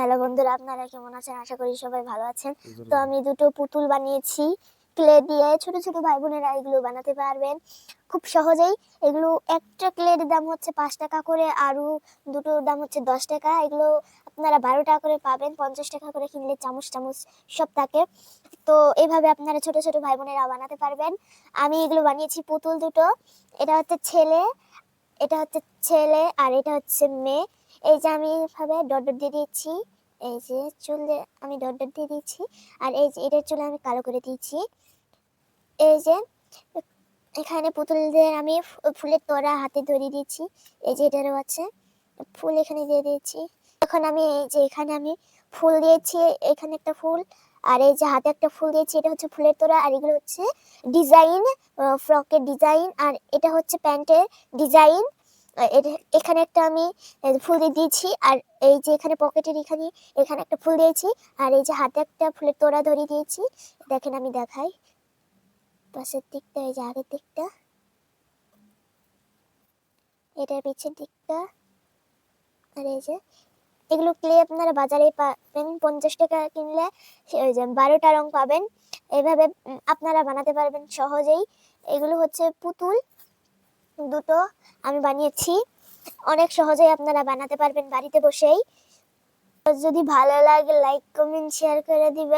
Hello বন্ধুরা, আপনারা কেমন আছেন? আশা করি সবাই ভালো আছেন। তো আমি দুটো পুতুল বানিয়েছি ক্লে দিয়ে। ছোট ছোট ভাই বোনেরা এগুলো বানাতে পারবেন খুব সহজেই। এগুলো একটা ক্লের দাম হচ্ছে 5 টাকা করে, আরও দুটোর দাম হচ্ছে 10 টাকা। এগুলো আপনারা 12 টাকা করে পাবেন। 50 টাকা করে কিনলে চামচ টামচ সব থাকে। তো এইভাবে আপনারা ছোট ছোট ভাই বোনেরা বানাতে পারবেন। আমি এগুলো বানিয়েছি পুতুল দুটো। এটা হচ্ছে ছেলে, এটা হচ্ছে ছেলে আর এটা হচ্ছে মেয়ে। এই যে আমি এইভাবে ডট ডট দিয়ে দিয়েছি, এই যে চুলে আমি ডট ডট দিয়ে দিয়েছি, আর এই যে এটার চুলে আমি কালো করে দিয়েছি। এই যে এখানে পুতুলদের আমি ফুলের তোড়া হাতে ধরিয়ে দিয়েছি। এই যে এটারও আছে ফুল, এখানে দিয়ে দিয়েছি। এখন আমি এই যে এখানে আমি ফুল দিয়েছি, এখানে একটা ফুল, আর এই যে হাতে একটা ফুল দিয়েছি, এটা হচ্ছে ফুলের তোড়া। আর এগুলো হচ্ছে ডিজাইন, ফ্রকের ডিজাইন, আর এটা হচ্ছে প্যান্টের ডিজাইন। এখানে একটা আমি ফুল দিয়ে দিয়েছি, আর এই যে এখানে পকেটের এখানে এখানে একটা ফুল দিয়েছি, আর এই যে হাতে একটা ফুলের তোড়া ধরিয়ে দিয়েছি। দেখেন আমি দেখাই, পাশের দিকটা, এই যে আগের দিকটা, এটার পিছের দিকটা, আর এই যে এগুলো ক্লে আপনারা বাজারে পাবেন 50 টাকা কিনলে ওই যে 12টা রং পাবেন। এইভাবে আপনারা বানাতে পারবেন সহজেই। এগুলো হচ্ছে পুতুল দুটো আমি বানিয়েছি, অনেক সহজেই আপনারা বানাতে পারবেন বাড়িতে বসেই। যদি ভালো লাগে লাইক কমেন্ট শেয়ার করে দিবেন।